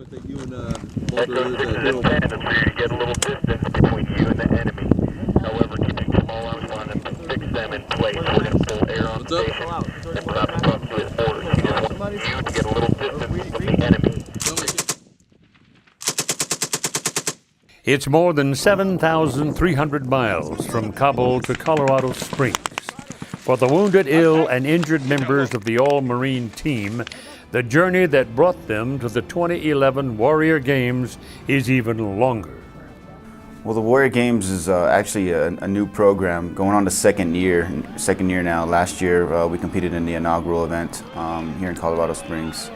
think you and Echo 6 and 10 is for you to get a little distance between you and the enemy. However, keeping small arms on them to fix them in place. We're going to pull air on station and we're not to talk to his orders. We just want you to get a little distance from the enemy. It's more than 7,300 miles from Kabul to Colorado Springs. For the wounded, ill, and injured members of the All-Marine team, the journey that brought them to the 2011 Warrior Games is even longer. Well, the Warrior Games is actually a new program going on the second year now. Last year we competed in the inaugural event here in Colorado Springs.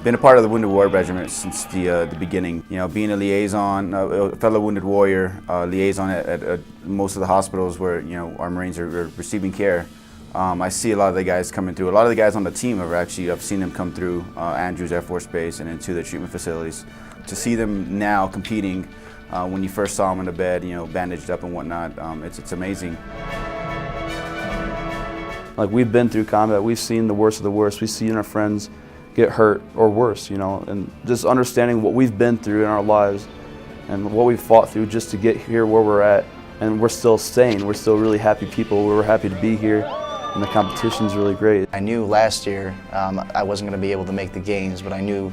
Been a part of the Wounded Warrior Regiment since the beginning. You know, being a liaison, a fellow Wounded Warrior liaison at most of the hospitals where our Marines are receiving care. I see a lot of the guys coming through. A lot of the guys on the team I've seen them come through Andrews Air Force Base and into the treatment facilities. To see them now competing, when you first saw them in the bed, bandaged up and whatnot, it's amazing. Like, we've been through combat, we've seen the worst of the worst. We've seen our friends get hurt or worse, and just understanding what we've been through in our lives and what we've fought through just to get here where we're at. And we're still sane, we're still really happy people, we're happy to be here, and the competition's really great. I knew last year I wasn't going to be able to make the games, but I knew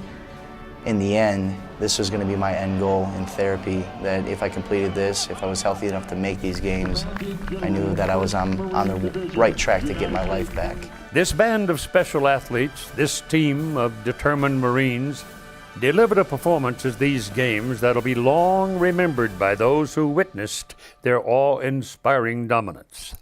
in the end this was going to be my end goal in therapy, that if I completed this, if I was healthy enough to make these games, I knew that I was on the right track to get my life back. This band of special athletes, this team of determined Marines, delivered a performance at these games that'll be long remembered by those who witnessed their awe-inspiring dominance.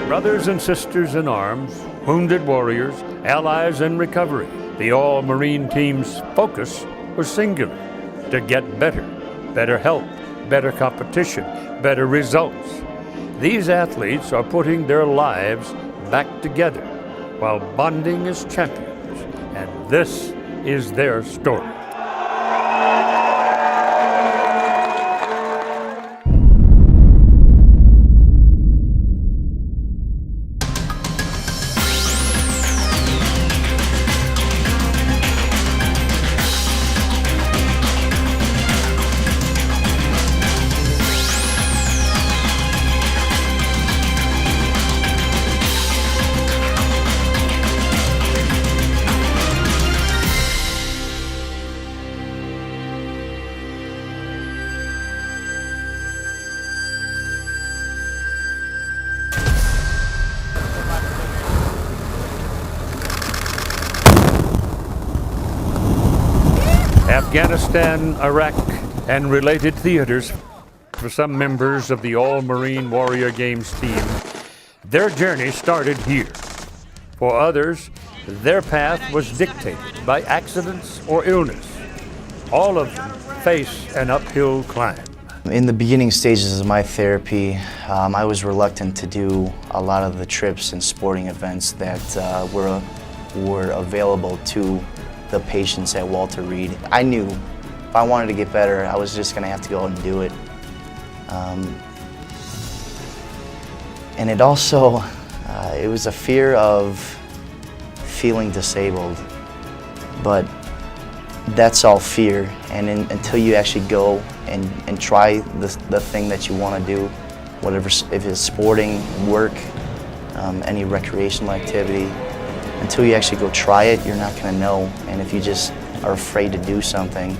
Brothers and sisters in arms, wounded warriors, allies in recovery, the All-Marine team's focus was singular: to get better, better health, better competition, better results. These athletes are putting their lives back together while bonding as champions, and this is their story. Afghanistan, Iraq, and related theaters. For some members of the All-Marine Warrior Games team, their journey started here. For others, their path was dictated by accidents or illness. All of them face an uphill climb. In the beginning stages of my therapy, I was reluctant to do a lot of the trips and sporting events that were available to the patients at Walter Reed. I knew if I wanted to get better, I was just going to have to go out and do it. And it also, it was a fear of feeling disabled, but that's all fear. And until you actually go and try the thing that you want to do, whatever, if it's sporting, work, any recreational activity, until you actually go try it, you're not going to know. And if you just are afraid to do something,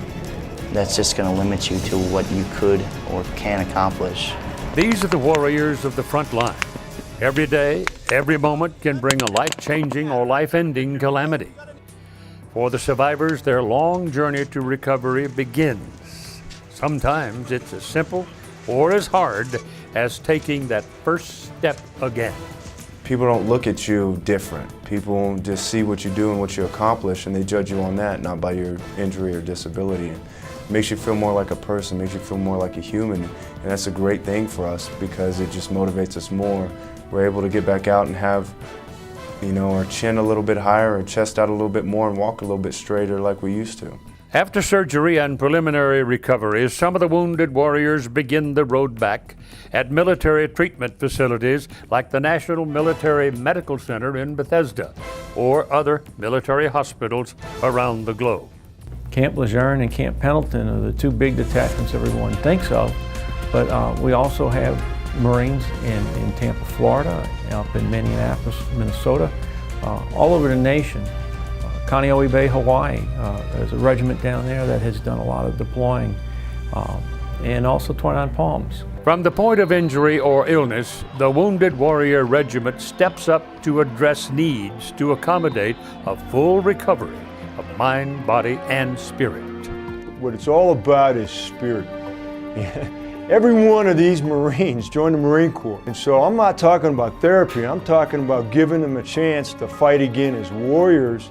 that's just going to limit you to what you could or can accomplish. These are the warriors of the front line. Every day, every moment can bring a life-changing or life-ending calamity. For the survivors, their long journey to recovery begins. Sometimes it's as simple or as hard as taking that first step again. People don't look at you different. People just see what you do and what you accomplish, and they judge you on that, not by your injury or disability. It makes you feel more like a person, makes you feel more like a human, and that's a great thing for us because it just motivates us more. We're able to get back out and have, our chin a little bit higher, our chest out a little bit more, and walk a little bit straighter like we used to. After surgery and preliminary recovery, some of the wounded warriors begin the road back at military treatment facilities like the National Military Medical Center in Bethesda or other military hospitals around the globe. Camp Lejeune and Camp Pendleton are the two big detachments everyone thinks of, but we also have Marines in Tampa, Florida, up in Minneapolis, Minnesota, all over the nation. Kaneohe Bay, Hawaii, there's a regiment down there that has done a lot of deploying, and also 29 Palms. From the point of injury or illness, the Wounded Warrior Regiment steps up to address needs to accommodate a full recovery of mind, body, and spirit. What it's all about is spirit. Every one of these Marines joined the Marine Corps. And so I'm not talking about therapy, I'm talking about giving them a chance to fight again as warriors.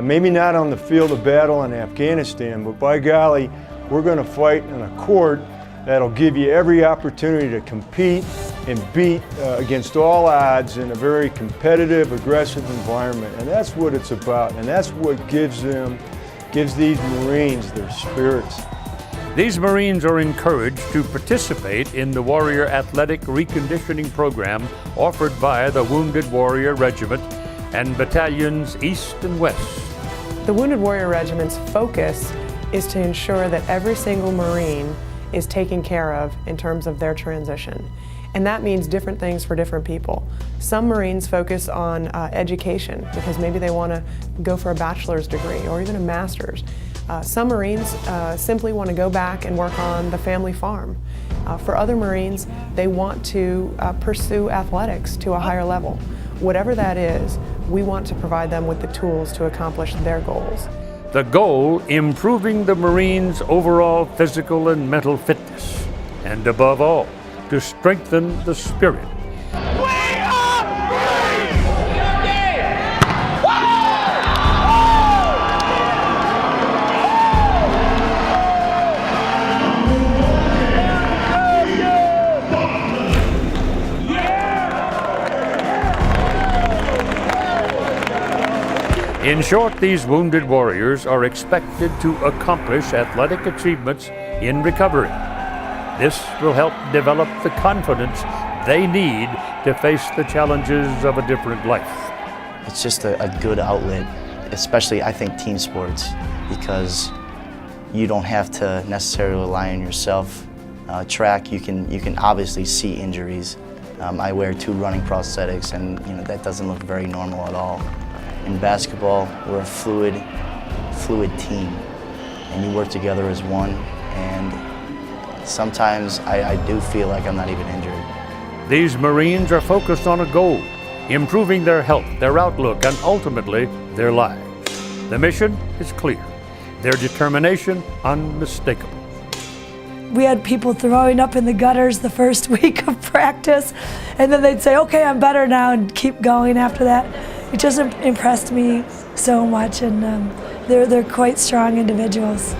Maybe not on the field of battle in Afghanistan, but by golly, we're going to fight in a court that'll give you every opportunity to compete and beat against all odds in a very competitive, aggressive environment. And that's what it's about, and that's what gives these Marines their spirits. These Marines are encouraged to participate in the Warrior Athletic Reconditioning Program offered by the Wounded Warrior Regiment and battalions East and West. The Wounded Warrior Regiment's focus is to ensure that every single Marine is taken care of in terms of their transition. And that means different things for different people. Some Marines focus on education because maybe they want to go for a bachelor's degree or even a master's. Some Marines simply want to go back and work on the family farm. For other Marines, they want to pursue athletics to a higher level. Whatever that is, we want to provide them with the tools to accomplish their goals. The goal, improving the Marines' overall physical and mental fitness, and above all, to strengthen the spirit. In short, these wounded warriors are expected to accomplish athletic achievements in recovery. This will help develop the confidence they need to face the challenges of a different life. It's just a good outlet, especially I think team sports, because you don't have to necessarily rely on yourself. Track, you can obviously see injuries. I wear 2 running prosthetics, and that doesn't look very normal at all. In basketball, we're a fluid team, and you work together as one, and sometimes I do feel like I'm not even injured. These Marines are focused on a goal, improving their health, their outlook, and ultimately, their lives. The mission is clear, their determination unmistakable. We had people throwing up in the gutters the first week of practice, and then they'd say, okay, I'm better now, and keep going after that. It just impressed me so much, and they're quite strong individuals.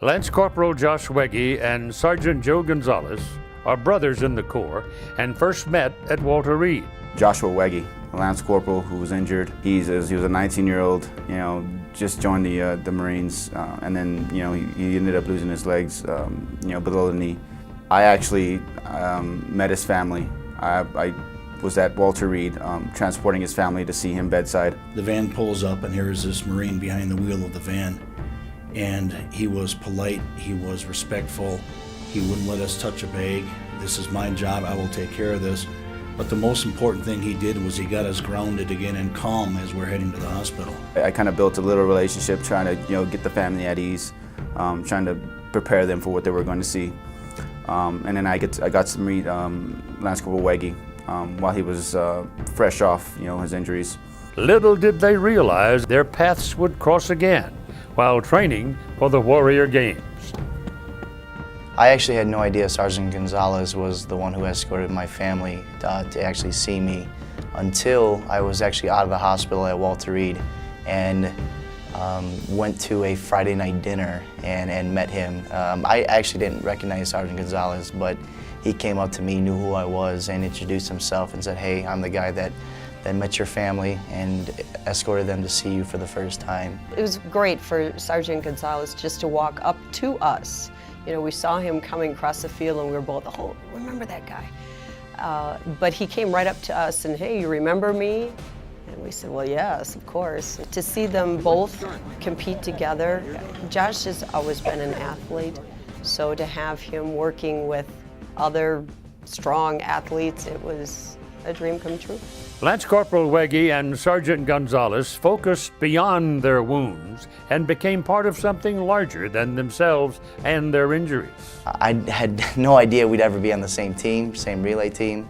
Lance Corporal Josh Wegge and Sergeant Joe Gonzalez are brothers in the Corps and first met at Walter Reed. Joshua Wegge, a Lance Corporal who was injured. He was a 19-year-old, just joined the Marines, and then he ended up losing his legs, below the knee. I actually met his family. I was at Walter Reed, transporting his family to see him bedside. The van pulls up, and here's this Marine behind the wheel of the van. And he was polite, he was respectful, he wouldn't let us touch a bag. This is my job, I will take care of this. But the most important thing he did was he got us grounded again and calm as we're heading to the hospital. I kind of built a little relationship, trying to get the family at ease, trying to prepare them for what they were going to see. And then I got to meet Lance Corporal Wegge while he was fresh off his injuries. Little did they realize their paths would cross again while training for the Warrior Games. I actually had no idea Sergeant Gonzalez was the one who escorted my family to actually see me until I was actually out of the hospital at Walter Reed and went to a Friday night dinner and met him. I actually didn't recognize Sergeant Gonzalez, but he came up to me, knew who I was, and introduced himself and said, hey, I'm the guy that that met your family and escorted them to see you for the first time. It was great for Sergeant Gonzalez just to walk up to us. You know, we saw him coming across the field and we were both, oh, remember that guy. But he came right up to us and, hey, you remember me? And we said, well, yes, of course. To see them both compete together, Josh has always been an athlete, so to have him working with other strong athletes, it was a dream come true. Lance Corporal Wegge and Sergeant Gonzalez focused beyond their wounds and became part of something larger than themselves and their injuries. I had no idea we'd ever be on the same team, same relay team,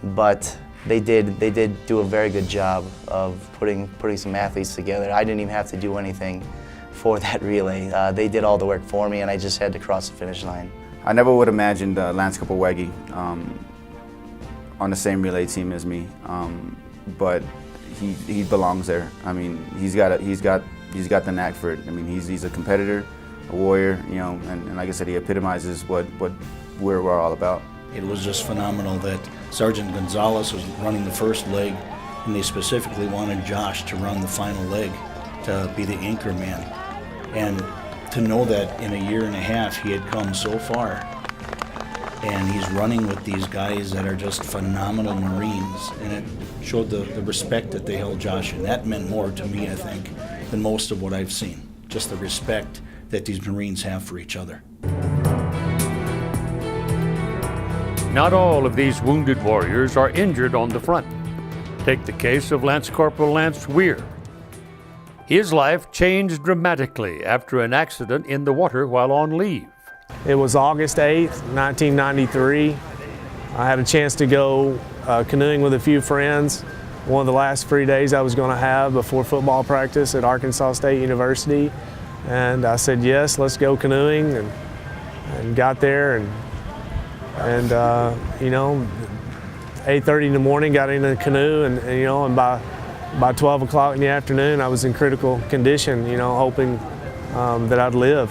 but they did do a very good job of putting some athletes together. I didn't even have to do anything for that relay. They did all the work for me, and I just had to cross the finish line. I never would have imagined Lance Corporal Wegge on the same relay team as me, but he belongs there. I mean, he's got the knack for it. I mean, he's a competitor, a warrior, you know, and like I said, he epitomizes what we're all about. It was just phenomenal that Sergeant Gonzalez was running the first leg, and they specifically wanted Josh to run the final leg to be the anchor man. And to know that in a year and a half he had come so far, and he's running with these guys that are just phenomenal Marines, and it showed the respect that they held Josh, and that meant more to me, I think, than most of what I've seen. Just the respect that these Marines have for each other. Not all of these wounded warriors are injured on the front. Take the case of Lance Corporal Lance Weir. His life changed dramatically after an accident in the water while on leave. It was August 8th, 1993. I had a chance to go canoeing with a few friends. One of the last free days I was going to have before football practice at Arkansas State University. And I said, yes, let's go canoeing, and got there, and you know, 8:30 in the morning, got in the canoe, and you know, and by 12 o'clock in the afternoon, I was in critical condition, you know, hoping that I'd live.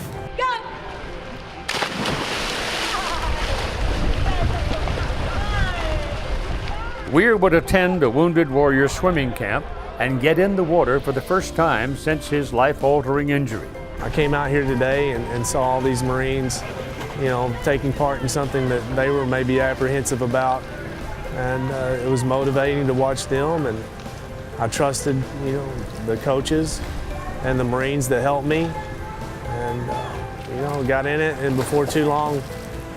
Weir would attend a Wounded Warrior swimming camp and get in the water for the first time since his life-altering injury. I came out here today and saw all these Marines, you know, taking part in something that they were maybe apprehensive about, and it was motivating to watch them, and I trusted, you know, the coaches and the Marines that helped me, and you know, got in it, and before too long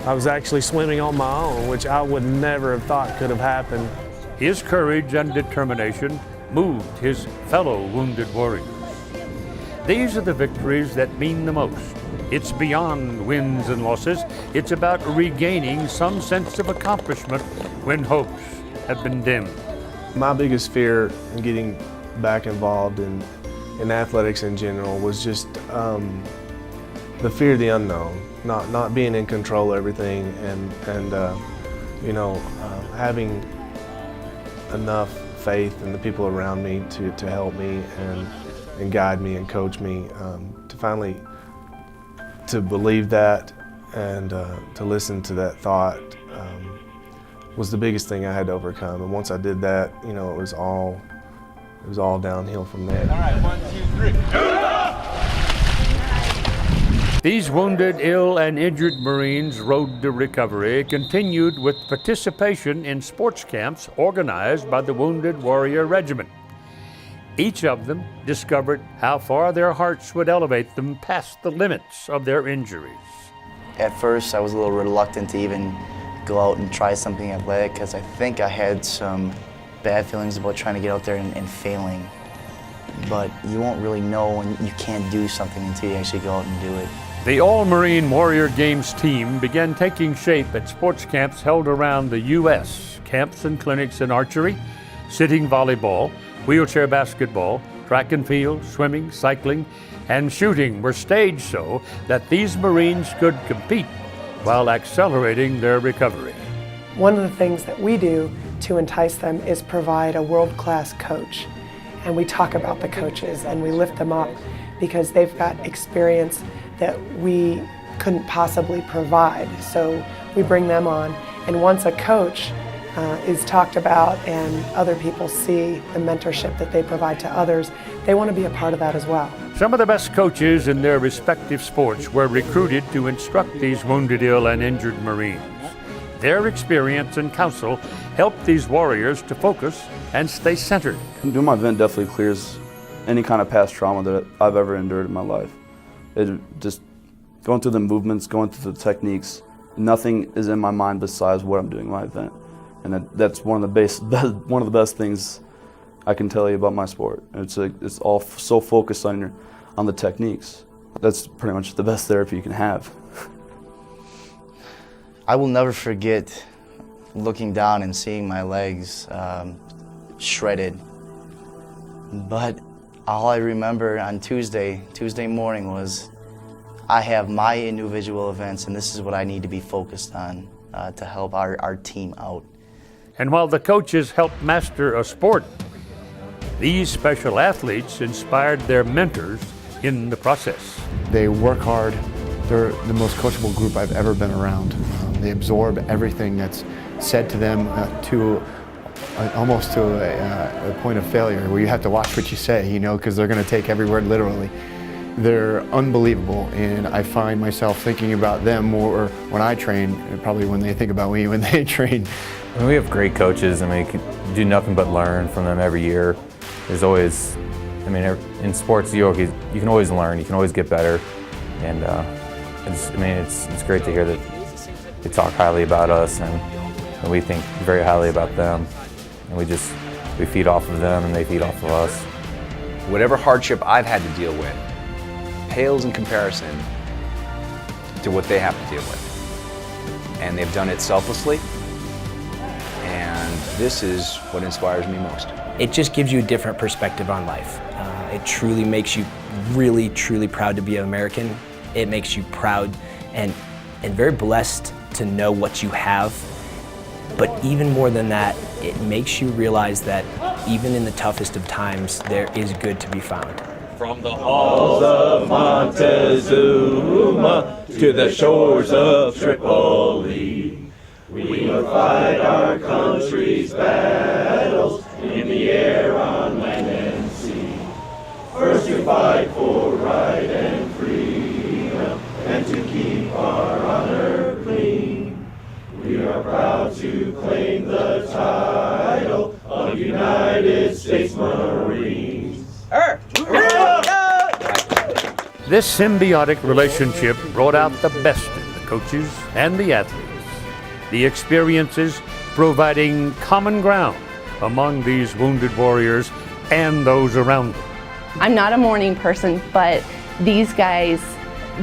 I was actually swimming on my own, which I would never have thought could have happened. His courage and determination moved his fellow wounded warriors. These are the victories that mean the most. It's beyond wins and losses. It's about regaining some sense of accomplishment when hopes have been dimmed. My biggest fear in getting back involved in athletics in general was just the fear of the unknown, not being in control of everything, and you know, having enough faith in the people around me to help me and guide me and coach me, to finally to believe that and to listen to that thought was the biggest thing I had to overcome. And once I did that, you know, it was all downhill from there. All right, 1, 2, 3. These wounded, ill, and injured Marines' road to recovery continued with participation in sports camps organized by the Wounded Warrior Regiment. Each of them discovered how far their hearts would elevate them past the limits of their injuries. At first, I was a little reluctant to even go out and try something athletic because I think I had some bad feelings about trying to get out there and failing. But you won't really know when you can't do something until you actually go out and do it. The All-Marine Warrior Games team began taking shape at sports camps held around the U.S. Camps and clinics in archery, sitting volleyball, wheelchair basketball, track and field, swimming, cycling, and shooting were staged so that these Marines could compete while accelerating their recovery. One of the things that we do to entice them is provide a world-class coach. And we talk about the coaches and we lift them up because they've got experience that we couldn't possibly provide. So we bring them on, and once a coach is talked about and other people see the mentorship that they provide to others, they want to be a part of that as well. Some of the best coaches in their respective sports were recruited to instruct these wounded, ill, and injured Marines. Their experience and counsel helped these warriors to focus and stay centered. Doing my event definitely clears any kind of past trauma that I've ever endured in my life. It just going through the movements, going through the techniques, nothing is in my mind besides what I'm doing in my event. And that's one of the best things I can tell you about my sport. It's all so focused on the techniques. That's pretty much the best therapy you can have. I will never forget looking down and seeing my legs shredded. But all I remember on Tuesday morning was, I have my individual events and this is what I need to be focused on to help our team out. And while the coaches helped master a sport, these special athletes inspired their mentors in the process. They work hard. They're the most coachable group I've ever been around. They absorb everything that's said to them almost to a point of failure where you have to watch what you say, because they're going to take every word literally. They're unbelievable, and I find myself thinking about them more when I train, and probably when they think about me when they train. We have great coaches. You can do nothing but learn from them every year. There's always, in sports you can always learn, you can always get better, and it's great to hear that they talk highly about us, and we think very highly about them, and we feed off of them and they feed off of us. Whatever hardship I've had to deal with pales in comparison to what they have to deal with. And they've done it selflessly, and this is what inspires me most. It just gives you a different perspective on life. It truly makes you really, truly proud to be an American. It makes you proud and very blessed to know what you have. But even more than that, it makes you realize that even in the toughest of times, there is good to be found. From the halls of Montezuma to the shores of Tripoli, we will fight our country's battles in the air, on land and sea. First to fight for right and freedom, and to keep our honor clean. We are proud to claim the title of United States Marines. This symbiotic relationship brought out the best in the coaches and the athletes. The experiences providing common ground among these wounded warriors and those around them. I'm not a morning person, but these guys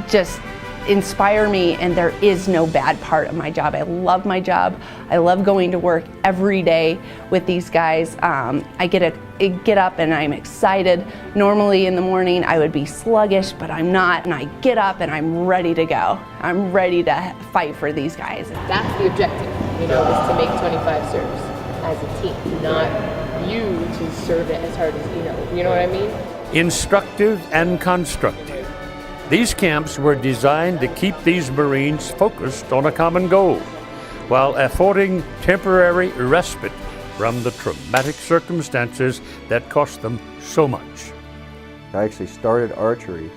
just inspire me, and there is no bad part of my job. I love my job. I love going to work every day with these guys. I get up and I'm excited. Normally in the morning I would be sluggish, but I'm not, and I get up and I'm ready to go. I'm ready to fight for these guys. That's the objective, is to make 25 serves as a team, not you to serve it as hard as you know what I mean? Instructive and constructive. These camps were designed to keep these Marines focused on a common goal, while affording temporary respite from the traumatic circumstances that cost them so much. I actually started archery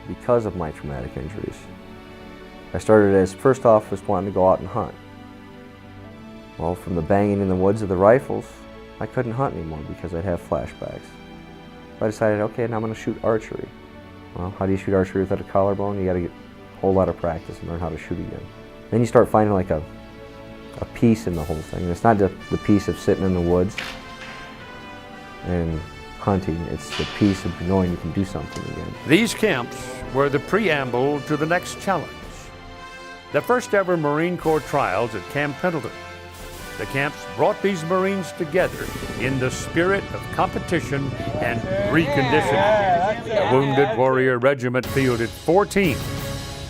because of my traumatic injuries. I started as, first off, was wanting to go out and hunt. Well, from the banging in the woods of the rifles, I couldn't hunt anymore because I'd have flashbacks. So I decided, okay, now I'm going to shoot archery. Well, how do you shoot archery without a collarbone? You got to get a whole lot of practice and learn how to shoot again. Then you start finding like a peace in the whole thing. And it's not just the peace of sitting in the woods and hunting, it's the peace of knowing you can do something again. These camps were the preamble to the next challenge. The first ever Marine Corps trials at Camp Pendleton. The camps brought these Marines together in the spirit of competition and reconditioning. The Wounded Warrior Regiment fielded 4 teams: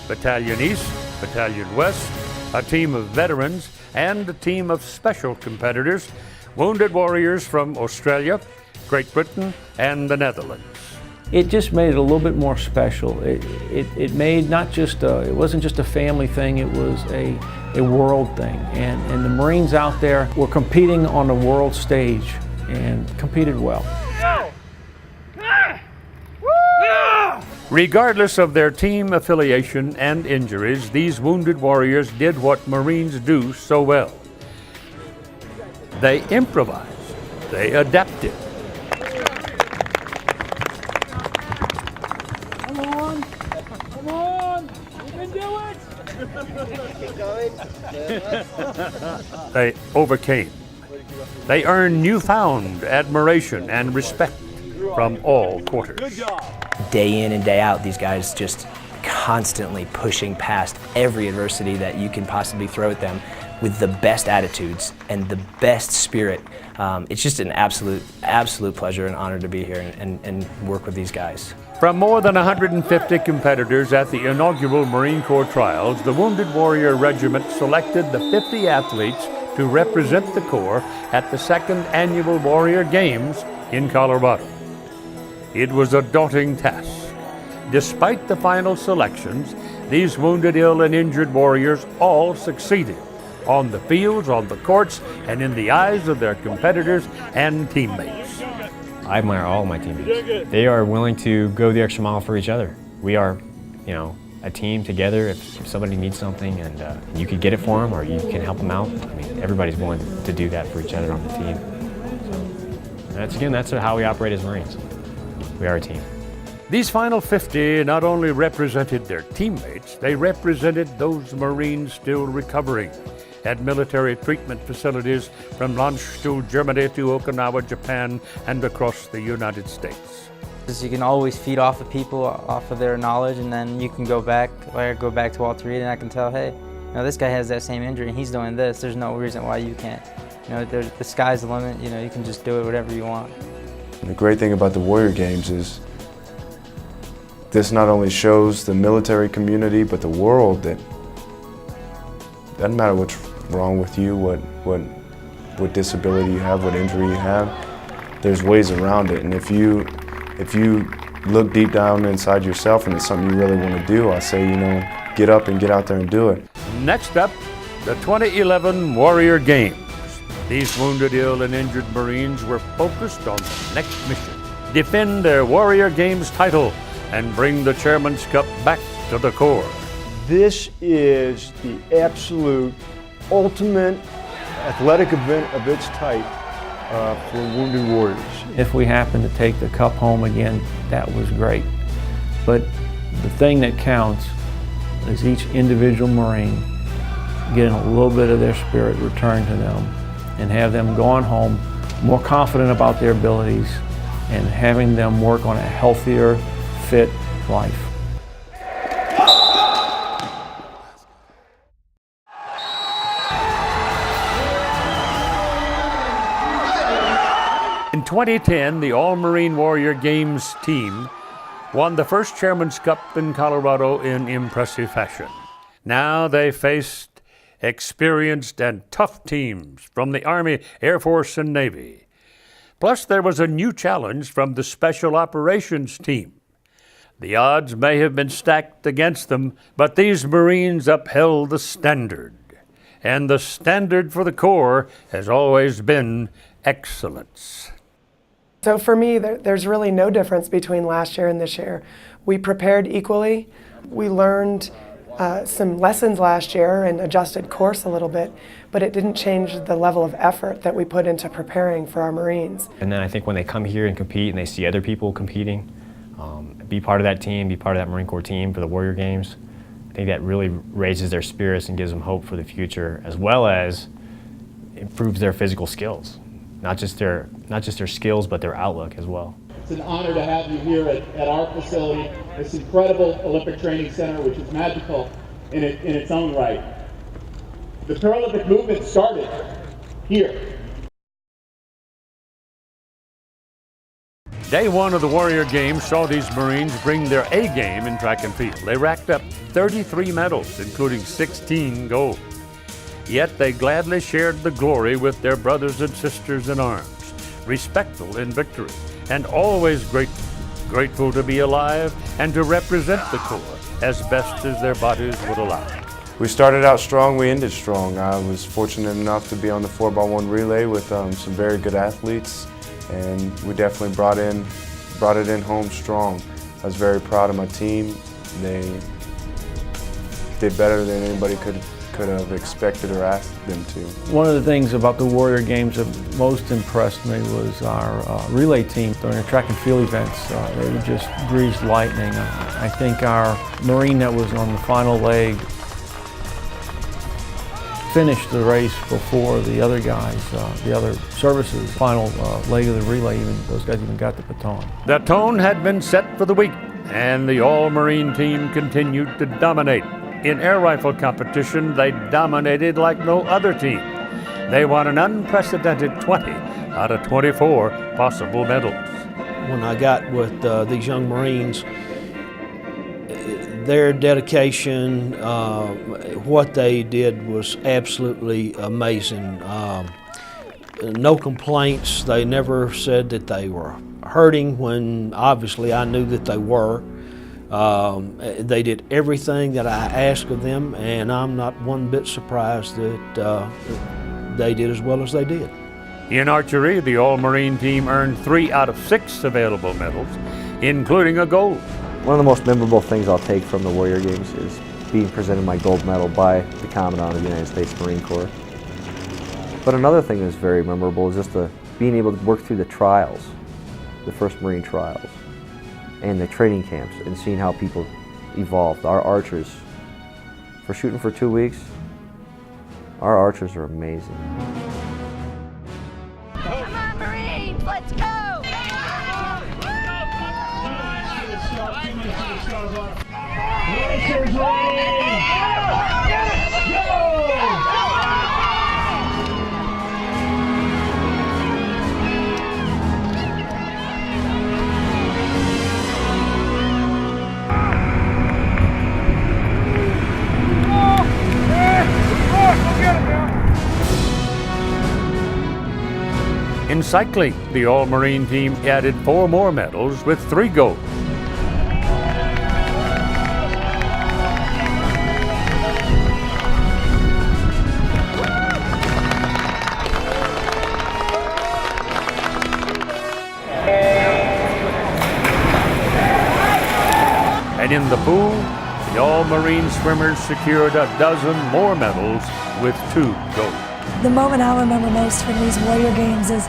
Battalion East, Battalion West, a team of veterans, and a team of special competitors, Wounded Warriors from Australia, Great Britain, and the Netherlands. It just made it a little bit more special. It made not just it wasn't just a family thing, it was a a world thing. And the Marines out there were competing on the world stage and competed well. Regardless of their team affiliation and injuries, these wounded warriors did what Marines do so well. They improvised. They adapted. Come on! Come on! You can do it! Keep going. They overcame. They earned newfound admiration and respect from all quarters. Good job. Day in and day out, these guys just constantly pushing past every adversity that you can possibly throw at them with the best attitudes and the best spirit. It's just an absolute pleasure and honor to be here and work with these guys. From more than 150 competitors at the inaugural Marine Corps trials, the Wounded Warrior Regiment selected the 50 athletes to represent the Corps at the second annual Warrior Games in Colorado. It was a daunting task. Despite the final selections, these wounded, ill, and injured warriors all succeeded on the fields, on the courts, and in the eyes of their competitors and teammates. I admire all of my teammates. They are willing to go the extra mile for each other. We are, a team together. If somebody needs something and you could get it for them or you can help them out, everybody's willing to do that for each other on the team. So that's how we operate as Marines. We are a team. These final 50 not only represented their teammates, they represented those Marines still recovering at military treatment facilities from Landstuhl, Germany to Okinawa, Japan, and across the United States. You can always feed off of people, off of their knowledge, and then you can go back to Walter Reed and I can tell, hey, this guy has that same injury and he's doing this. There's no reason why you can't. The sky's the limit. You can just do it whatever you want. The great thing about the Warrior Games is this not only shows the military community but the world that doesn't matter what's wrong with you, what disability you have, what injury you have, there's ways around it. And if you look deep down inside yourself and it's something you really want to do, I say, get up and get out there and do it. Next up, the 2011 Warrior Games. These wounded, ill, and injured Marines were focused on the next mission: defend their Warrior Games title and bring the Chairman's Cup back to the Corps. This is the absolute ultimate athletic event of its type for Wounded Warriors. If we happen to take the cup home again, that was great. But the thing that counts is each individual Marine getting a little bit of their spirit returned to them and have them going home more confident about their abilities and having them work on a healthier, fit life. In 2010, the All-Marine Warrior Games team won the first Chairman's Cup in Colorado in impressive fashion. Now they faced experienced and tough teams from the Army, Air Force, and Navy. Plus, there was a new challenge from the Special Operations team. The odds may have been stacked against them, but these Marines upheld the standard. And the standard for the Corps has always been excellence. So for me, there's really no difference between last year and this year. We prepared equally. We learned some lessons last year and adjusted course a little bit, but it didn't change the level of effort that we put into preparing for our Marines. And then I think when they come here and compete and they see other people competing, be part of that team, be part of that Marine Corps team for the Warrior Games, I think that really raises their spirits and gives them hope for the future, as well as improves their physical skills. Not just their skills, but their outlook as well. It's an honor to have you here at our facility, this incredible Olympic Training Center, which is magical in its own right. The Paralympic movement started here. Day one of the Warrior Games saw these Marines bring their A game in track and field. They racked up 33 medals, including 16 gold. Yet they gladly shared the glory with their brothers and sisters in arms, respectful in victory, and always grateful to be alive and to represent the Corps as best as their bodies would allow. We started out strong, we ended strong. I was fortunate enough to be on the 4x1 relay with some very good athletes, and we definitely brought it in home strong. I was very proud of my team. They did better than anybody could have expected or asked them to. One of the things about the Warrior Games that most impressed me was our relay team during the track and field events. They just breezed lightning. I think our Marine that was on the final leg finished the race before the other guys, the other services, final leg of the relay, those guys even got the baton. The tone had been set for the week, and the all-Marine team continued to dominate. In air rifle competition, they dominated like no other team. They won an unprecedented 20 out of 24 possible medals. When I got with these young Marines, their dedication, what they did was absolutely amazing. No complaints. They never said that they were hurting when obviously I knew that they were. They did everything that I asked of them, and I'm not one bit surprised that they did as well as they did. In archery, the all-Marine team earned 3 out of 6 available medals, including a gold. One of the most memorable things I'll take from the Warrior Games is being presented my gold medal by the Commandant of the United States Marine Corps. But another thing that's very memorable is just being able to work through the trials, the first Marine trials, and the training camps, and seeing how people evolved. Our archers, for shooting for 2 weeks, our archers are amazing. Come on, Marines, let's go! In cycling, the all-Marine team added 4 more medals with 3 gold. And in the pool, the all-Marine swimmers secured a dozen more medals with 2 gold. The moment I'll remember most from these Warrior Games is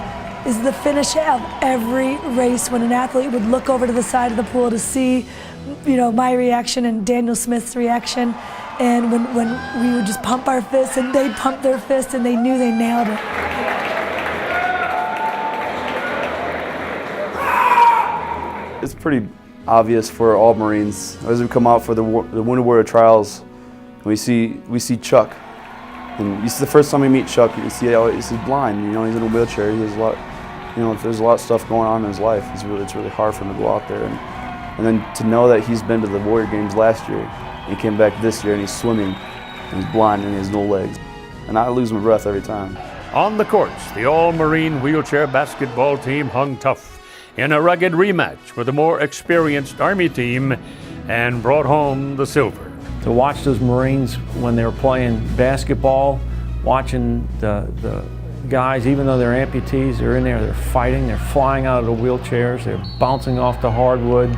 the finish of every race when an athlete would look over to the side of the pool to see, my reaction and Daniel Smith's reaction, and when we would just pump our fists and they'd pump their fists and they knew they nailed it. It's pretty obvious for all Marines as we come out for the Wounded Warrior trials. We see Chuck, and the first time we meet Chuck, you see he's blind. He's in a wheelchair. He has a lot. There's a lot of stuff going on in his life. It's really hard for him to go out there, and then to know that he's been to the Warrior Games last year, and he came back this year and he's swimming, and he's blind and he has no legs, and I lose my breath every time. On the courts, the all-Marine wheelchair basketball team hung tough in a rugged rematch with a more experienced Army team and brought home the silver. To watch those Marines when they were playing basketball, watching the guys, even though they're amputees, they're in there, they're fighting, they're flying out of the wheelchairs, they're bouncing off the hardwood,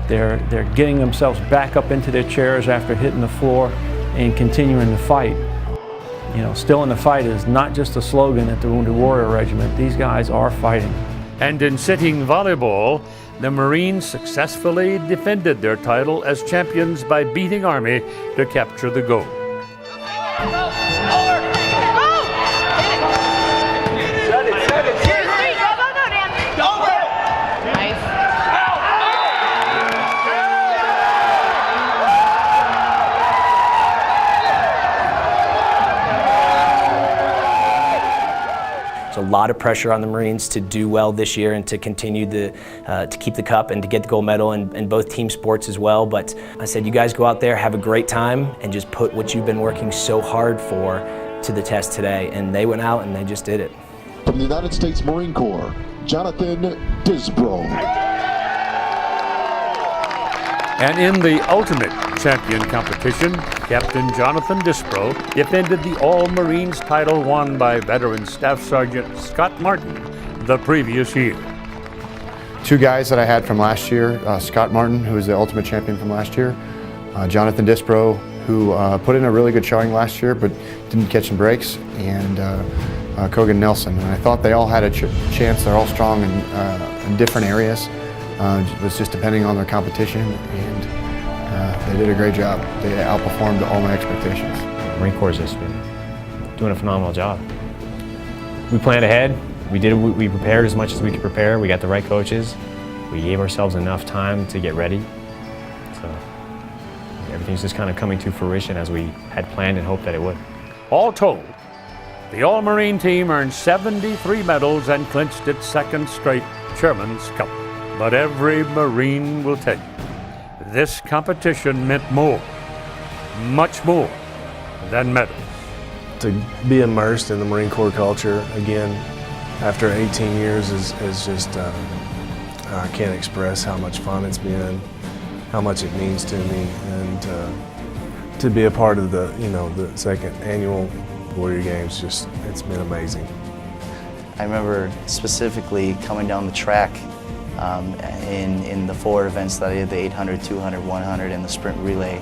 they're getting themselves back up into their chairs after hitting the floor and continuing to fight. Still in the fight is not just a slogan at the Wounded Warrior Regiment. These guys are fighting. And in sitting volleyball, the Marines successfully defended their title as champions by beating Army to capture the gold. A lot of pressure on the Marines to do well this year and to continue to keep the cup and to get the gold medal in both team sports as well. But I said, you guys go out there, have a great time, and just put what you've been working so hard for to the test today. And they went out and they just did it. From the United States Marine Corps, Jonathan Disbro. And in the ultimate champion competition, Captain Jonathan Dispro defended the All-Marines title won by veteran Staff Sergeant Scott Martin the previous year. Two guys that I had from last year, Scott Martin, who was the ultimate champion from last year, Jonathan Dispro, who put in a really good showing last year but didn't catch some breaks, and Kogan Nelson. And I thought they all had a chance. They're all strong in different areas. It was just depending on their competition, and they did a great job. They outperformed all my expectations. The Marine Corps has just been doing a phenomenal job. We planned ahead. We prepared as much as we could prepare. We got the right coaches. We gave ourselves enough time to get ready. So everything's just kind of coming to fruition as we had planned and hoped that it would. All told, the All-Marine team earned 73 medals and clinched its second straight Chairman's Cup. But every Marine will tell you, this competition meant more, much more than medals. To be immersed in the Marine Corps culture again after 18 years is just, I can't express how much fun it's been, how much it means to me, and to be a part of the, the second annual Warrior Games, it's been amazing. I remember specifically coming down the track in the 4 events that I did, the 800, 200, 100, and the sprint relay.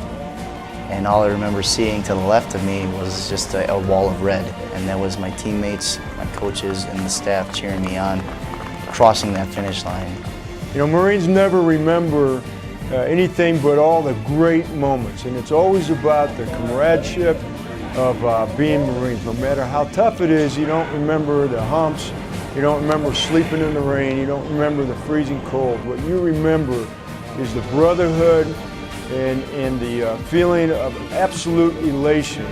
And all I remember seeing to the left of me was just a wall of red. And that was my teammates, my coaches, and the staff cheering me on, crossing that finish line. Marines never remember anything but all the great moments. And it's always about the camaraderie of being Marines. No matter how tough it is, you don't remember the humps. You don't remember sleeping in the rain. You don't remember the freezing cold. What you remember is the brotherhood and the feeling of absolute elation,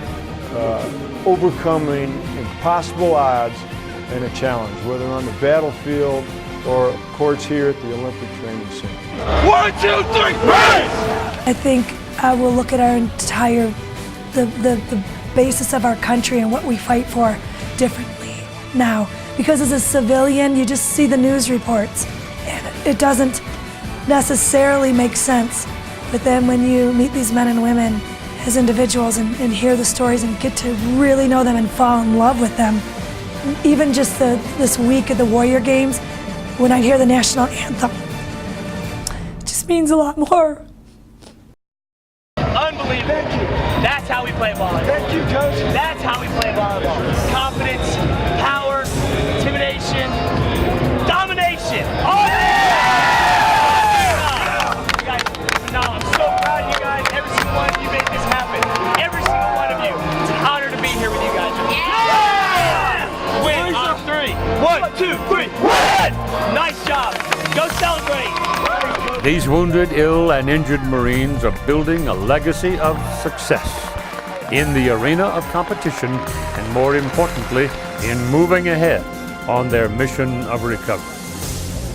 overcoming impossible odds and a challenge, whether on the battlefield or courts here at the Olympic Training Center. 1, 2, 3, race! I think I will look at our entire, the basis of our country and what we fight for differently now. Because as a civilian, you just see the news reports, and it doesn't necessarily make sense. But then when you meet these men and women as individuals and hear the stories and get to really know them and fall in love with them, even just this week at the Warrior Games, when I hear the national anthem, it just means a lot more. Unbelievable. Thank you. That's how we play volleyball. Thank you, Coach. That's how we play volleyball. Confidence, power, intimidation, domination. Oh, yeah! You guys, I'm so proud of you guys. Every single one of you made this happen. Every single one of you. It's an honor to be here with you guys. Yeah! Win on 3. 1, 2, 3. Win! Nice job. Go celebrate. These wounded, ill, and injured Marines are building a legacy of success in the arena of competition, and more importantly, in moving ahead on their mission of recovery.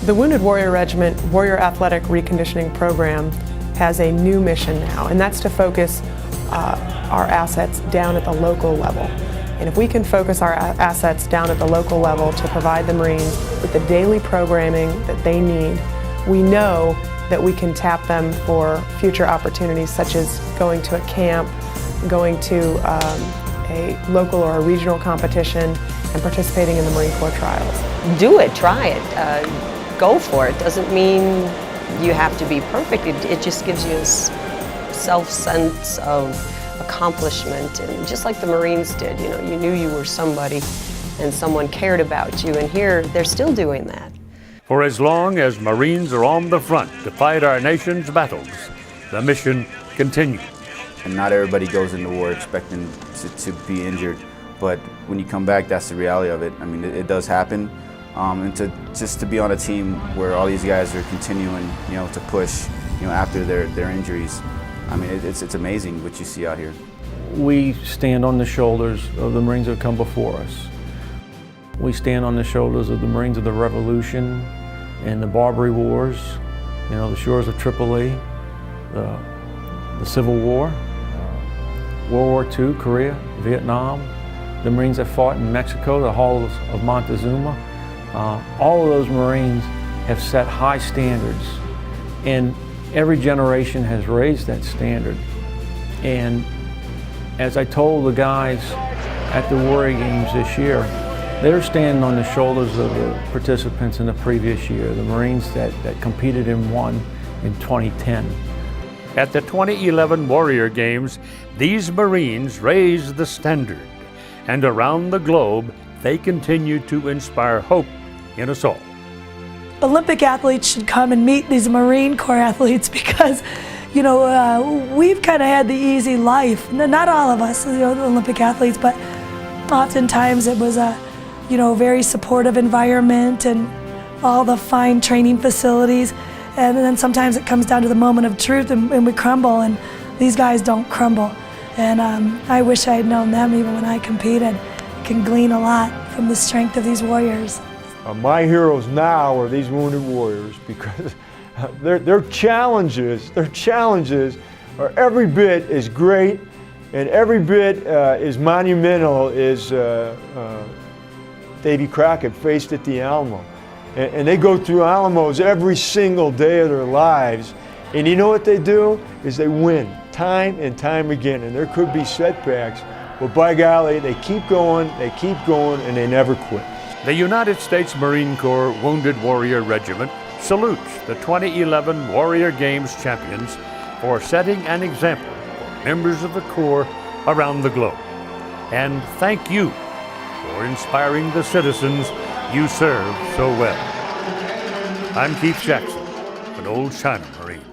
The Wounded Warrior Regiment Warrior Athletic Reconditioning Program has a new mission now, and that's to focus our assets down at the local level. And if we can focus our assets down at the local level to provide the Marines with the daily programming that they need, we know that we can tap them for future opportunities, such as going to a camp, going to a local or a regional competition, and participating in the Marine Corps trials. Do it, try it, go for it. Doesn't mean you have to be perfect. It just gives you a self-sense of accomplishment, and just like the Marines did, you knew you were somebody and someone cared about you, and here they're still doing that. For as long as Marines are on the front to fight our nation's battles, the mission continues. And not everybody goes into war expecting to be injured, but when you come back, that's the reality of it. I mean, it does happen, and to be on a team where all these guys are continuing, to push, after their injuries. I mean, it's amazing what you see out here. We stand on the shoulders of the Marines that have come before us. We stand on the shoulders of the Marines of the Revolution and the Barbary Wars, the shores of Tripoli, the Civil War, World War II, Korea, Vietnam, the Marines that fought in Mexico, the halls of Montezuma. All of those Marines have set high standards, and every generation has raised that standard. And as I told the guys at the Warrior Games this year, they're standing on the shoulders of the participants in the previous year, the Marines that competed and won in 2010. At the 2011 Warrior Games, these Marines raised the standard, and around the globe, they continue to inspire hope in us all. Olympic athletes should come and meet these Marine Corps athletes because, you know, we've kind of had the easy life. Not all of us, you know, the Olympic athletes, but oftentimes it was a, you know, very supportive environment and all the fine training facilities. And then sometimes it comes down to the moment of truth and we crumble, and these guys don't crumble. And I wish I had known them even when I competed. Can glean a lot from the strength of these warriors. My heroes now are these wounded warriors because their challenges are every bit as great and every bit as monumental as Davy Crockett faced at the Alamo. And they go through Alamos every single day of their lives. And you know what they do? Is they win time and time again. And there could be setbacks, but by golly, they keep going, and they never quit. The United States Marine Corps Wounded Warrior Regiment salutes the 2011 Warrior Games champions for setting an example for members of the Corps around the globe. And thank you for inspiring the citizens you serve so well. I'm Keith Jackson, an old China Marine.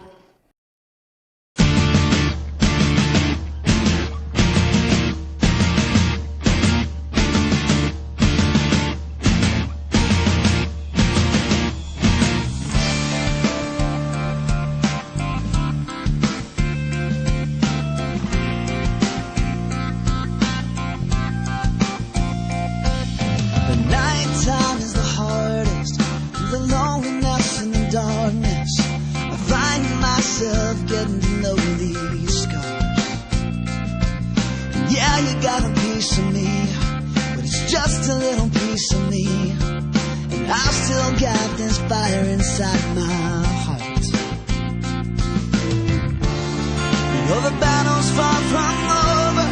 Getting to know these scars. Yeah, you got a piece of me, but it's just a little piece of me, and I've still got this fire inside my heart. You know the battle's far from over,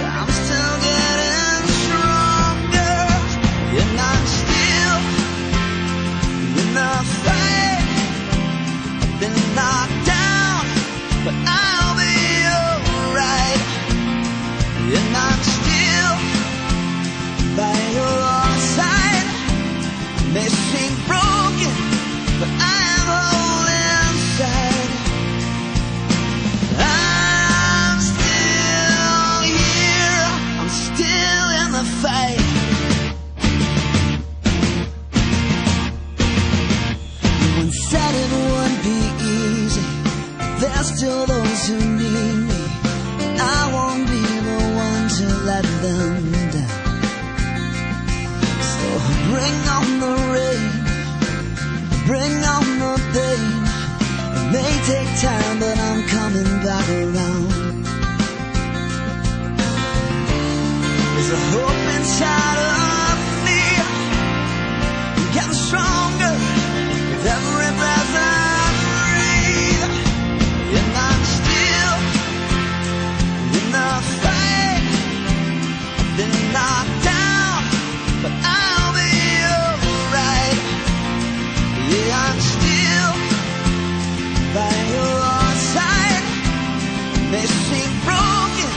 I'm still getting stronger, and I'm still in the fight. Been knocked down, but I'll be alright. And I'm still by your side. May seem broken, but I'm whole inside. I'm still here, I'm still in the fight. When said it wouldn't be easy, there's still those who need me. I won't be the one to let them down. So bring on the rain, bring on the pain. It may take time, but I'm coming back around. There's a hope inside of me, I'm getting stronger with every breath I breathe. And I'm still in the fight. I've been knocked down, but I'll be alright. Yeah, I'm still by your side. May seem broken,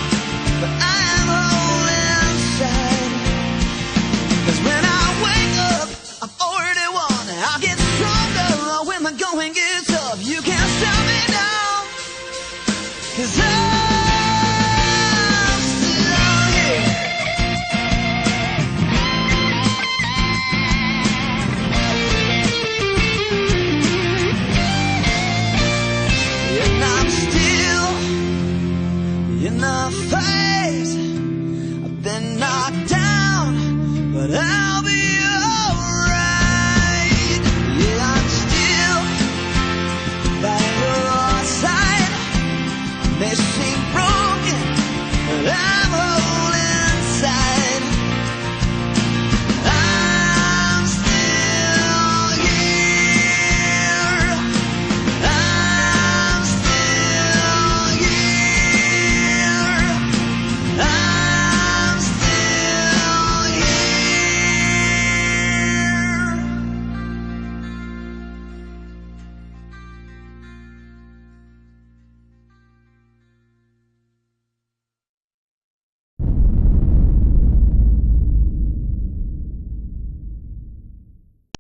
but I'm whole inside. 'Cause when I wake up, I've already won. I'll get stronger when the going gets tough. You can't stop me now, 'cause I'm still here. And I'm still in the fight. I've been knocked down, but I'll be alright. Yeah, I'm still by your side. May seem broken, but